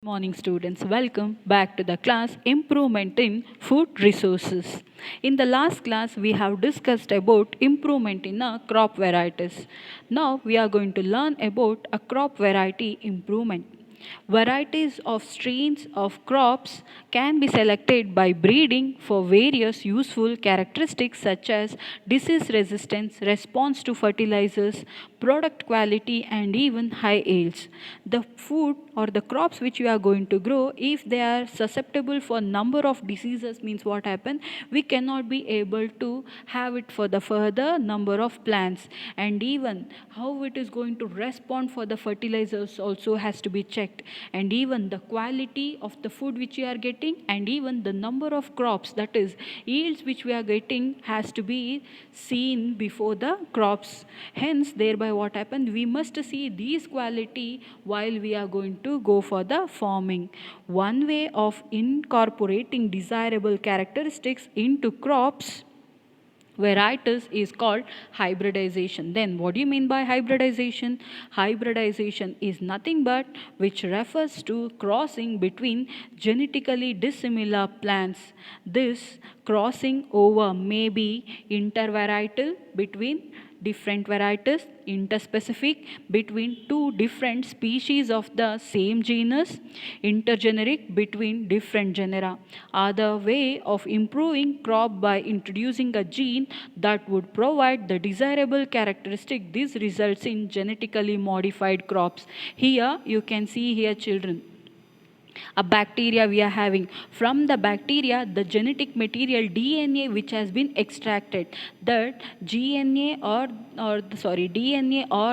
Morning students, welcome back to the class Improvement in Food Resources. In the last class we have discussed about improvement in crop varieties. Now we are going to learn about a crop variety improvement. Varieties of strains of crops can be selected by breeding for various useful characteristics such as disease resistance, response to fertilizers, product quality, and even high yields. The food or the crops which we are going to grow, if they are susceptible for number of diseases, means what happen, we cannot be able to have it for the further number of plants, and even how it is going to respond for the fertilizers also has to be checked, and even the quality of the food which we are getting, and even the number of crops, that is yields which we are getting, has to be seen before the crops. Hence thereby what happened, we must see these quality while we are going to go for the farming. One way of incorporating desirable characteristics into crops varieties is called hybridization. Then what do you mean by hybridization? Hybridization is nothing but which refers to crossing between genetically dissimilar plants. This crossing over may be intervarietal between different varieties, interspecific between two different species of the same genus, intergeneric between different genera. Other way of improving crop by introducing a gene that would provide the desirable characteristic. This results in genetically modified crops. Here you can see here children, a bacteria we are having. From the bacteria, the genetic material DNA which has been extracted, that DNA or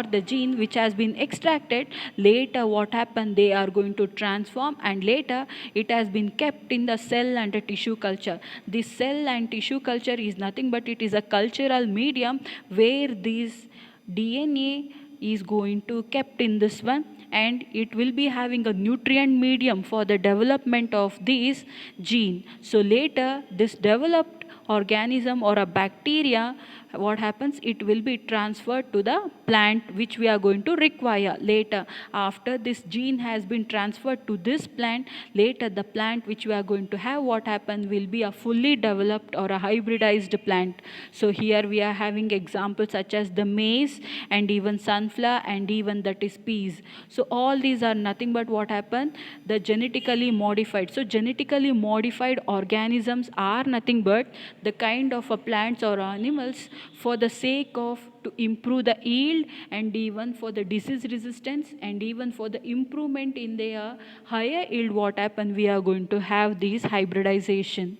the gene which has been extracted, later what happened, they are going to transform, and later it has been kept in the cell and the tissue culture. This cell and tissue culture is nothing but it is a cultural medium where this DNA is going to kept in this one, and it will be having a nutrient medium for the development of this gene. So later this developed organism or a bacteria, what happens, it will be transferred to the plant which we are going to require later. After this gene has been transferred to this plant, later the plant which we are going to have, what happens, will be a fully developed or a hybridized plant. So here we are having examples such as the maize and even sunflower and even that is peas. So all these are nothing but what happened, the genetically modified. So genetically modified organisms are nothing but the kind of plants or animals for the sake of to improve the yield, and even for the disease resistance, and even for the improvement in their higher yield, what happen, we are going to have this hybridization.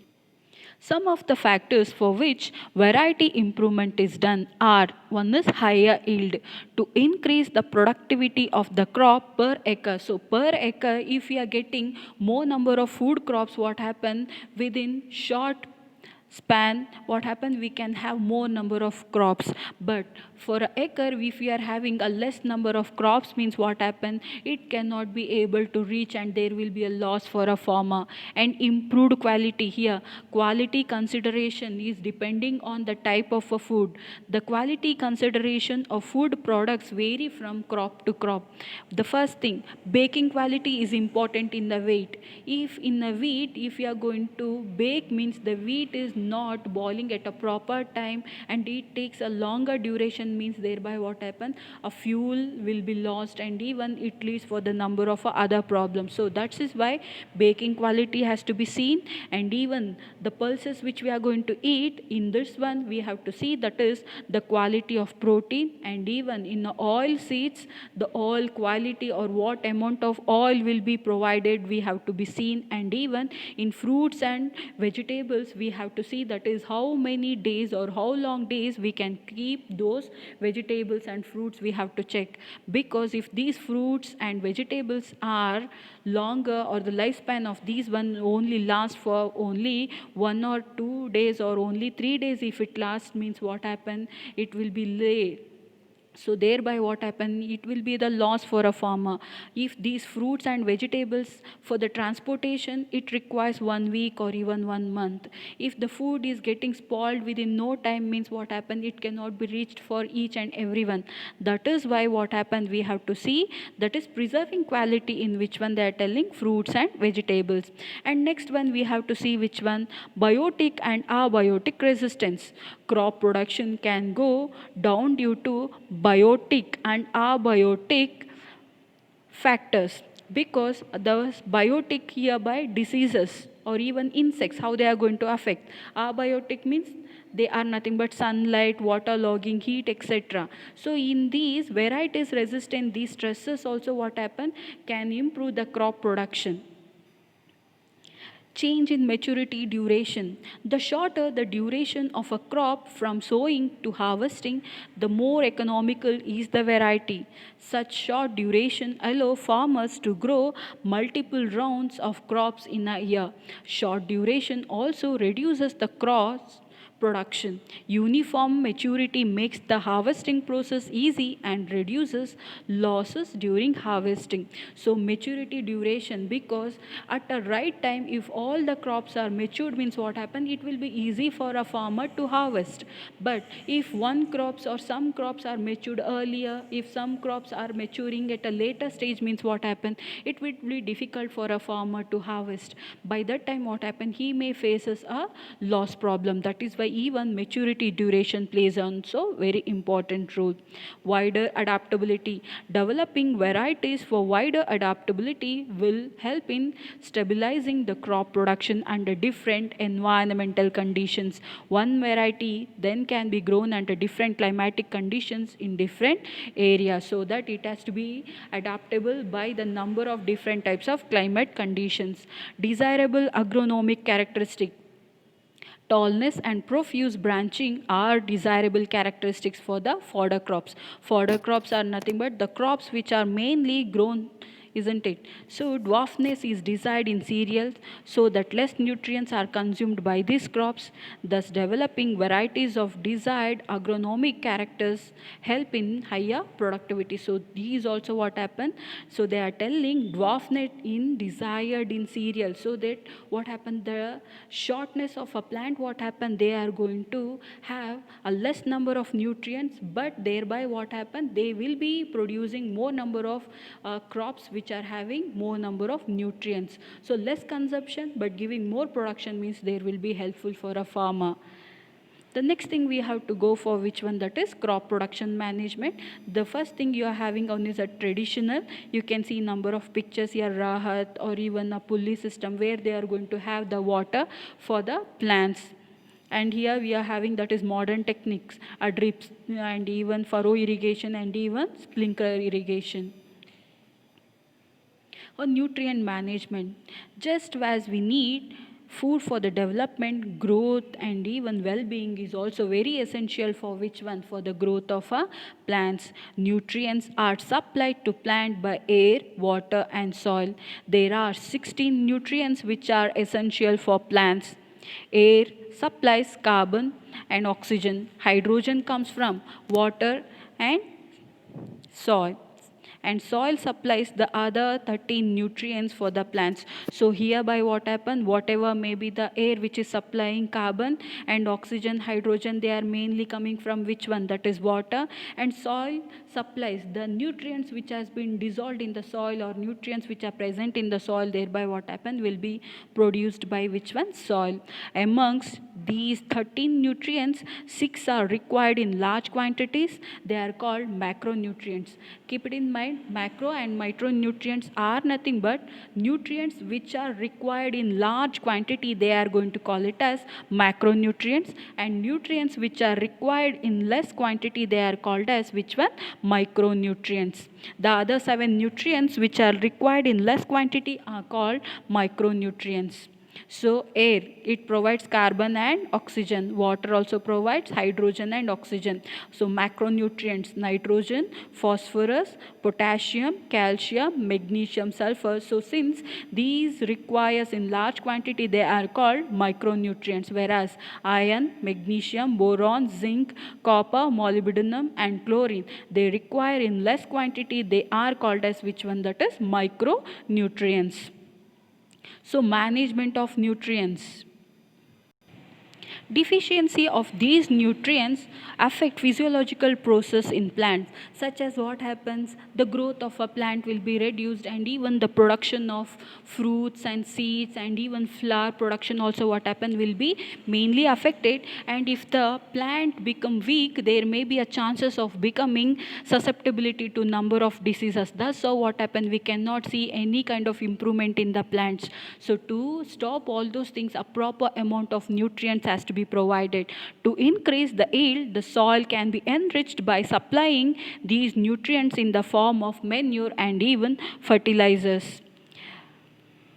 Some of the factors for which variety improvement is done are: one is higher yield, to increase the productivity of the crop per acre. So per acre, if we are getting more number of food crops, what happen, within short span, what happens, we can have more number of crops. But for an acre, if we are having a less number of crops, means what happen, it cannot be able to reach, and there will be a loss for a farmer. And improved quality, here quality consideration is depending on the type of a food. The quality consideration of food products vary from crop to crop. The first thing, baking quality is important in the wheat. If in the wheat, if you are going to bake, means the wheat is not boiling at a proper time, and it takes a longer duration, means thereby what happen, a fuel will be lost, and even it leads for the number of other problems. So that is why baking quality has to be seen. And even the pulses which we are going to eat, in this one we have to see, that is the quality of protein. And even in the oil seeds, the oil quality or what amount of oil will be provided, we have to be seen. And even in fruits and vegetables, we have to see, that is how many days or how long days we can keep those vegetables and fruits, we have to check. Because if these fruits and vegetables are longer, or the lifespan of these one only lasts for only 1 or 2 days, or only 3 days if it lasts, means what happen, it will be late, So thereby what happen, it will be the loss for a farmer. If these fruits and vegetables, for the transportation it requires 1 week or even 1 month. If the food is getting spoiled within no time, means what happen, it cannot be reached for each and everyone. That is why what happened, we have to see, that is preserving quality, in which one they are telling fruits and vegetables. And next one we have to see which one, biotic and abiotic resistance. Crop production can go down due to biotic and abiotic factors, because the biotic hereby diseases or even insects, how they are going to affect. Abiotic means they are nothing but sunlight, water logging, heat, etc. So in these varieties resistant, these stresses also what happen, can improve the crop production. Change in maturity duration. The shorter the duration of a crop from sowing to harvesting, the more economical is the variety. Such short duration allow farmers to grow multiple rounds of crops in a year. Short duration also reduces the cross production. Uniform maturity makes the harvesting process easy and reduces losses during harvesting. So maturity duration, because at the right time, if all the crops are matured, means what happen, it will be easy for a farmer to harvest. But if one crops or some crops are matured earlier, if some crops are maturing at a later stage, means what happen, it will be difficult for a farmer to harvest. By that time what happen, he may faces a loss problem. That is why even maturity duration plays also very important role. Wider adaptability. Developing varieties for wider adaptability will help in stabilizing the crop production under different environmental conditions. One variety then can be grown under different climatic conditions in different areas, so that it has to be adaptable by the number of different types of climate conditions. Desirable agronomic characteristic. Tallness and profuse branching are desirable characteristics for the fodder crops. Fodder crops are nothing but the crops which are mainly grown, isn't it? So dwarfness is desired in cereals so that less nutrients are consumed by these crops. Thus developing varieties of desired agronomic characters help in higher productivity. So these also what happen. So they are telling dwarfness in desired in cereals, so that what happened, the shortness of a plant, what happened, they are going to have a less number of nutrients, but thereby what happened, they will be producing more number of crops which are having more number of nutrients. So less consumption but giving more production, means there will be helpful for a farmer. The next thing we have to go for which one, that is crop production management. The first thing you are having on is a traditional. You can see number of pictures here, rahat or even a pulley system, where they are going to have the water for the plants. And here we are having, that is modern techniques, a drips and even furrow irrigation and even sprinkler irrigation. Or nutrient management. Just as we need food for the development, growth, and even well-being is also very essential for which one? For the growth of our plants. Nutrients are supplied to plant by air, water, and soil. There are 16 nutrients which are essential for plants. Air supplies carbon and oxygen. Hydrogen comes from water and soil, and soil supplies the other 13 nutrients for the plants. So hereby what happen, whatever may be the air which is supplying carbon and oxygen, hydrogen, they are mainly coming from which one? That is water. And soil supplies the nutrients which has been dissolved in the soil, or nutrients which are present in the soil, thereby what happen, will be produced by which one? Soil. Amongst these 13 nutrients, 6 are required in large quantities. They are called macronutrients. Keep it in mind, macro and micronutrients are nothing but nutrients which are required in large quantity. They are going to call it as macronutrients. And nutrients which are required in less quantity, they are called as which one? Micronutrients. The other 7 nutrients which are required in less quantity are called micronutrients. So air, it provides carbon and oxygen. Water also provides hydrogen and oxygen. So macronutrients, nitrogen, phosphorus, potassium, calcium, magnesium, sulfur. So since these requires in large quantity, they are called micronutrients, whereas iron, magnesium, boron, zinc, copper, molybdenum and chlorine, they require in less quantity, they are called as which one? That is micronutrients. So management of nutrients. Deficiency of these nutrients affect physiological process in plants, such as what happens, the growth of a plant will be reduced, and even the production of fruits and seeds and even flower production also what happen will be mainly affected. And if the plant become weak, there may be a chances of becoming susceptibility to number of diseases. Thus so what happen, we cannot see any kind of improvement in the plants. So to stop all those things, a proper amount of nutrients has to be provided. To increase the yield, the soil can be enriched by supplying these nutrients in the form of manure and even fertilizers.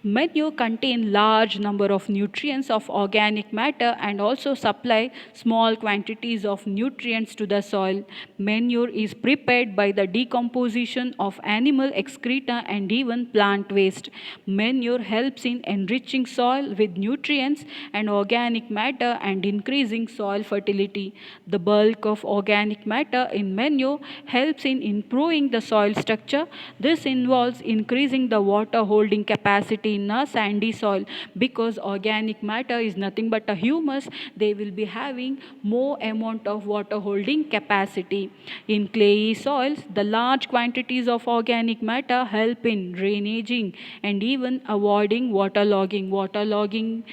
Manure contain large number of nutrients of organic matter and also supply small quantities of nutrients to the soil. Manure is prepared by the decomposition of animal excreta and even plant waste. Manure helps in enriching soil with nutrients and organic matter and increasing soil fertility. The bulk of organic matter in manure helps in improving the soil structure. This involves increasing the water holding capacity in a sandy soil, because organic matter is nothing but a humus. They will be having more amount of water holding capacity. In clayey soils, the large quantities of organic matter help in drainaging and even avoiding waterlogging. Waterlogging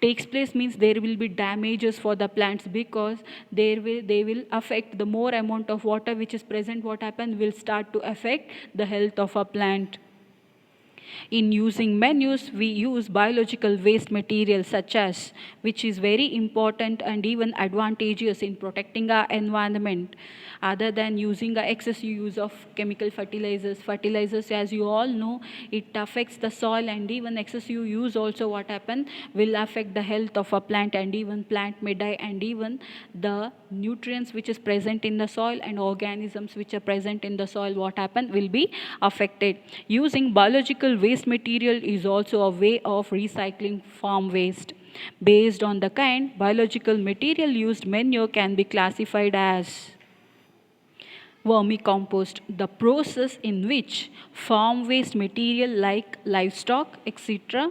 takes place means there will be damages for the plants, because they will affect the more amount of water which is present, what happen will start to affect the health of a plant. In using manures, we use biological waste material such as, which is very important and even advantageous in protecting our environment. Other than using a excessive use of chemical fertilizers, as you all know, it affects the soil, and even excessive use also what happen will affect the health of a plant, and even plant may die, and even the nutrients which is present in the soil and organisms which are present in the soil what happen will be affected. Using biological waste material is also a way of recycling farm waste. Based on the kind, biological material used, manure can be classified as vermicompost, the process in which farm waste material like livestock, etc.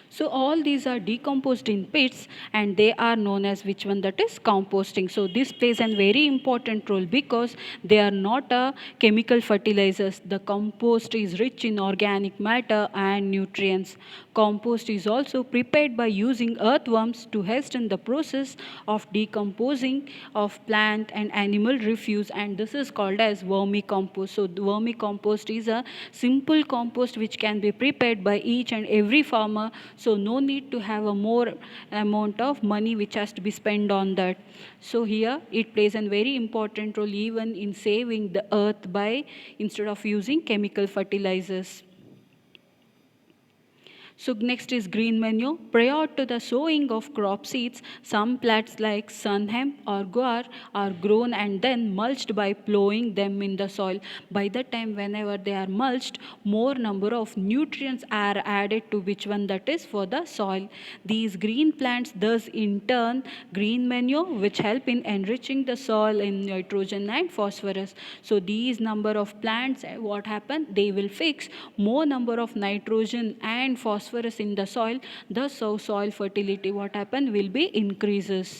So all these are decomposed in pits, and they are known as which one? That is composting. So this plays a very important role because they are not a chemical fertilizers. The compost is rich in organic matter and nutrients. Compost is also prepared by using earthworms to hasten the process of decomposing of plant and animal refuse, and this is called as vermicompost. So the vermicompost is a simple compost which can be prepared by each and every farmer. So no need to have a more amount of money which has to be spent on that. So here it plays a very important role even in saving the earth by instead of using chemical fertilizers. So next is green manure. Prior to the sowing of crop seeds, some plants like sun hemp or guar are grown and then mulched by plowing them in the soil. By the time whenever they are mulched, more number of nutrients are added to which one? That is for the soil. These green plants thus in turn green manure which help in enriching the soil in nitrogen and phosphorus. So these number of plants what happen? They will fix more number of nitrogen and phosphorus in the soil. Thus so soil fertility what happen will be increases.